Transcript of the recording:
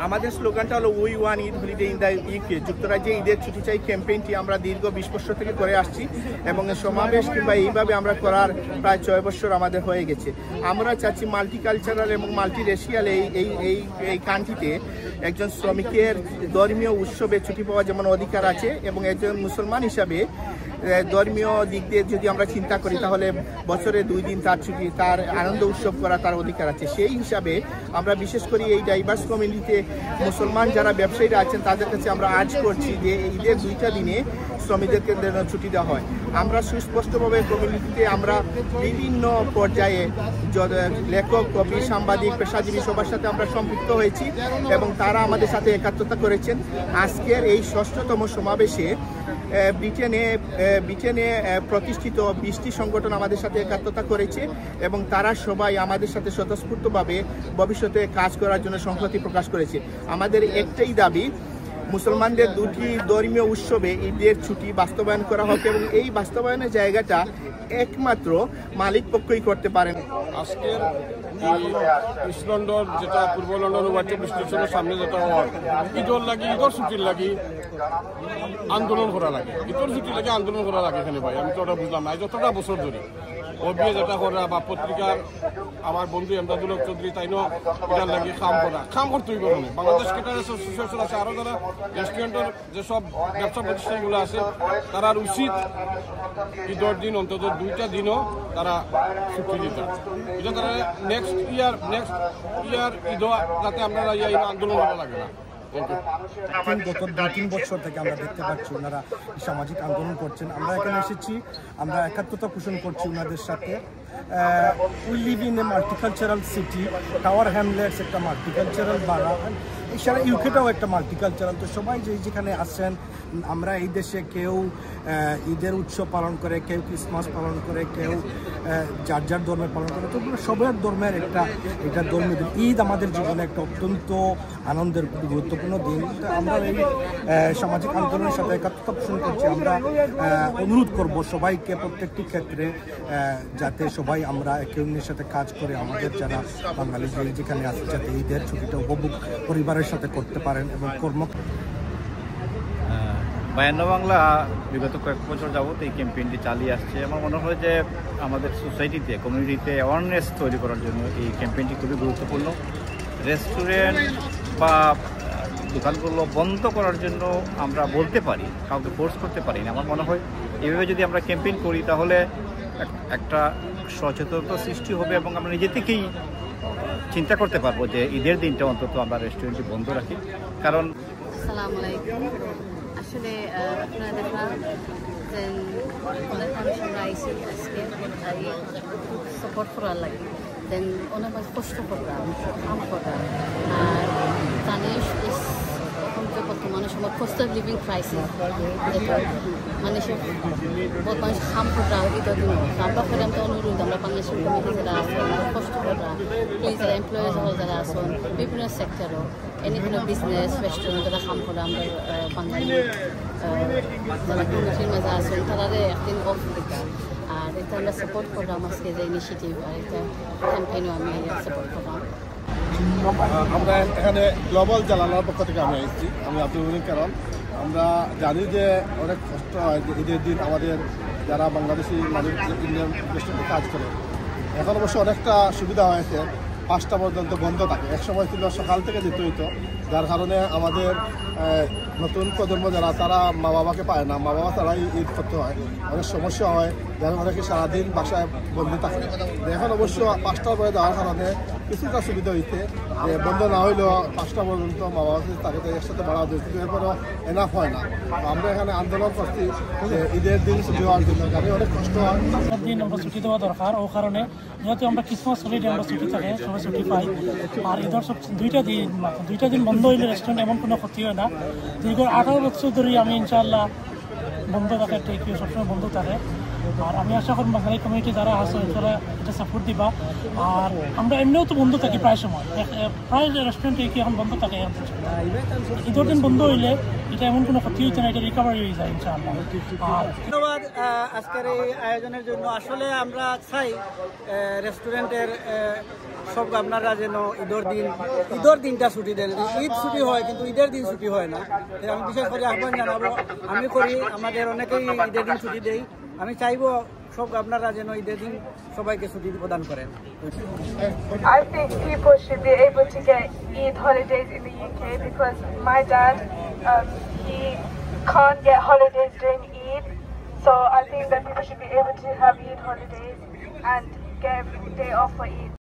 আমাদের স্লোগানটা হলো we want Eid holiday in the UK. যুক্তরাজ্যে ঈদের ছুটি চাই ক্যাম্পেইনটি আমরা দীর্ঘ 20 বছর থেকে করে আসছি এবং সমাবেশ কিংবা এইভাবে আমরা করার প্রায় 6 বছর আমাদের হয়ে গেছে। আমরা চাচ্ছি মাল্টিকালচারাল এবং মাল্টিরেশিয়াল এই কান্ট্রিতে একজন শ্রমিকের ধর্মীয় উৎসবে ছুটি পাওয়া যেমন অধিকার আছে এবং একজন মুসলমান হিসাবে ধর্মীয় দিক দিয়ে যদি আমরা চিন্তা করি তাহলে বছরে 2 দিন তার ছুটি, তার আনন্দ উৎসব করা তার অধিকার আছে। সেই হিসাবে আমরা বিশেষ করে এই ডাইভার্স কমিউনিটিতে মুসলমান যারা ব্যবসায়ীরা আছেন তাদের কাছে আমরা আর্জ করছি যে ঈদের 2টা দিনে শ্রমিকদেরকে ছুটি দেওয়া হয়। আমরা সুস্পষ্টভাবে কমিউনিটিতে আমরা বিভিন্ন পর্যায়ে লেখক, কবি, সাংবাদিক, পেশাজীবী সবার সাথে আমরা সম্পৃক্ত হয়েছি এবং তারা আমাদের সাথে একাত্মতা করেছেন। আজকের এই 6ষ্ঠতম সমাবেশে ব্রিটেনে প্রতিষ্ঠিত 20টি সংগঠন আমাদের সাথে একাত্মতা করেছে এবং তারা সবাই আমাদের সাথে স্বতঃস্ফূর্তভাবে ভবিষ্যতে কাজ করার জন্য সংহতি প্রকাশ করেছে। আমাদের একটাই দাবি, মুসলমানদের 2টি ধর্মীয় উৎসবে ঈদের ছুটি বাস্তবায়ন করা হোক এবং এই বাস্তবায়নের জায়গাটা একমাত্র মালিক পক্ষই করতে পারেন। আজকের ইস্ট লন্ডন যেটা পূর্ব লন্ডন ওয়াইটফিল্ড স্টেশনের সামনে যেটা হয় ঈদর লাগি, ঈদর ছুটির লাগি আন্দোলন করা লাগে, ঈদর ছুটির লাগে আন্দোলন করা লাগে এখানে ভাই। আমি তো ওটা বুঝলাম না, যতটা বছর ধরে ও বিয়ে যেটা করা বা পত্রিকার আমার বন্ধু এমদাদুল হক চৌধুরী তাইনও এটার লাগে কাম করতে হইব। বাংলাদেশ ক্যাটারার অ্যাসোসিয়েশন আছে, আরও যারা রেস্টুরেন্টের যেসব ব্যবসা প্রতিষ্ঠানগুলো আছে তারার উচিত ঈদের দিন অন্তত 2টা দিনও তারা ছুটি দিতে। এটা তারা নেক্সট ইয়ার ঈদও যাতে আমরা আন্দোলন করা লাগে না। গত 2-3 বছর থেকে আমরা দেখতে পাচ্ছি ওনারা সামাজিক আন্দোলন করছেন। আমরা এখানে এসেছি, আমরা একাত্মতা পোষণ করছি ওনাদের সাথে। We live in a multicultural city, tower Hamlets একটা মাল্টিকালচারাল বাড়া, এছাড়া ইউকেটাও একটা মাল্টিকালচারাল। তো সবাই যেখানে আসছেন, আমরা এই দেশে কেউ ঈদের উৎসব পালন করে, কেউ ক্রিসমাস পালন করে, কেউ যার যার ধর্মের পালন করে। তো সবার ধর্মের এটা ধর্মীয় দিন। ঈদ আমাদের জীবনে একটা অত্যন্ত আনন্দের গুরুত্বপূর্ণ দিন। আমরা এই সামাজিক আন্দোলনের সাথে একাত্মতা পোষণ করছি। আমরা অনুরোধ করব সবাইকে প্রত্যেকটি ক্ষেত্রে যাতে সবাই আমরা একে অন্যের সাথে কাজ করে আমাদের যারা বাঙালি যেখানে আছে যাতে ঈদের ছুটিটা উপভোগ পরিবারের সাথে করতে পারেন এবং বায়ান্ন বাংলা বিগত কয়েক বছর যাবত এই ক্যাম্পেইনটি চালিয়ে আসছে। আমার মনে হয় যে আমাদের সোসাইটিতে, কমিউনিটিতে অ্যাওয়ারনেস তৈরি করার জন্য এই ক্যাম্পেইনটি খুবই গুরুত্বপূর্ণ। রেস্টুরেন্ট বা দোকানগুলো বন্ধ করার জন্য আমরা বলতে পারি, কাউকে ফোর্স করতে পারি না। আমার মনে হয় এভাবে যদি আমরা ক্যাম্পেইন করি তাহলে একটা সচেতনতা সৃষ্টি হবে এবং আমরা নিজে থেকেই চিন্তা করতে পারবো যে ঈদের দিনটা অন্তত আমরা রেস্টুরেন্টটি বন্ধ রাখি। কারণ আসসালামু আলাইকুম। আসলে আপনারা দেখলাম যে অনেক মানুষ আমরা আইসি আজকে সাপোর্ট করার লাগে, দেন অনেক মানুষ কষ্ট করলাম, কাম করলাম। আর জানিস এখন যে বর্তমানে সময় কস্ট অফ লিভিং ক্রাইসিস, যেটা মানুষের বহুত মানুষ কাম করলাম ঈদের দিন। আমরা করলাম তো অনুরোধ, আমরা বাংলাদেশের কমিটি যারা আছে কষ্ট করলাম, প্লিজ যারা এমপ্লয়িজ হল যারা আছেন বিভিন্ন সেক্টরও এনি কোনো বিজনেস রেস্টুরেন্ট যারা কাম করে আমরা বাঙালি যারা কমিটির মাঝে আছেন তারা একদিন অফ দিতাম। আর এটা আমরা সাপোর্ট করলাম আজকে যে ইনিশিয়েটিভ, আর এটা ক্যাম্পেইনও আমি সাপোর্ট করলাম। আমরা এখানে গ্লোবাল জালালার পক্ষ থেকে আমি এসেছি, আমি আব্দুল মনির। কারণ আমরা জানি যে অনেক কষ্ট হয় যে ঈদের দিন আমাদের যারা বাংলাদেশি মানুষ ইন্ডিয়ান রেস্টুরেন্টে কাজ করে। এখন অবশ্য অনেকটা সুবিধা হয়েছে, 5টা পর্যন্ত বন্ধ থাকে। একসময় ছিল সকাল থেকে দিতে হইতো, যার কারণে আমাদের নতুন প্রজন্ম যারা তারা মা বাবাকে পায় না, মা বাবা তারাই ঈদ করতে হয়, অনেক সমস্যা হয়, যারা অনেকে সারাদিন বাসায় বন্ধু থাকে। এখন অবশ্য 5টার পরে যাওয়ার কারণে কিছুটা সুবিধা হয়েছে যে বন্ধ না হইলেও 5টা পর্যন্ত মা বাবাকে তাকে একসাথে বাড়া দিয়েছে, কিন্তু এরপরেও এনাফ হয় না। আমরা এখানে আন্দোলন করছি যে ঈদের দিন ছুটি হওয়ার জন্য, কারণ অনেক কষ্ট হয়। দিন আমরা ছুটি দেওয়া দরকার, ও কারণে যেহেতু আমরা ক্রিসমাস হলিডে আমরা ছুটি থাকে, সবাই ছুটি পাই। আর ঈদের সব 2টা দিন বন্ধ হইলে রেস্টুরেন্ট এমন কোনো ক্ষতি হয় না। দীর্ঘ 18 বছর ধরে আমি ইনশাআল্লাহ বন্ধ থাকে, টেকিও সবসময় বন্ধ থাকে। আর আমি আশা করি বাঙালি কমিউনিটি যারা আছে তারা এটা সাপোর্ট দিবা। আর আমরা এমনিও তো বন্ধ থাকি প্রায় সময়, প্রায় রেস্টুরেন্টে কি এখন বন্ধ থাকে। ঈদের দিন বন্ধ হইলে এটা এমন কোনো ক্ষতি হইতে না, এটা রিকভারি হয়ে যায় ইনশাআল্লাহ। আর ধন্যবাদ আজকের এই আয়োজনের জন্য। আসলে আমরা চাই রেস্টুরেন্টের সব আপনারা যেন ঈদের দিনটা ছুটি দেন। ঈদ ছুটি হয় কিন্তু ঈদের দিন ছুটি হয় না। আমি বিশেষ করে আহ্বান জানাবো, আমি করি, আমাদের অনেকেই ঈদের দিন ছুটি দেই। আমি চাইবো সব আপনারা যেন ঈদের দিন সবাইকে ছুটি প্রদান করেন। I think people should be able to get Eid holidays in the UK because my dad, he can't get holidays during Eid. So I think that people should be able to have Eid holidays and get a day off for Eid.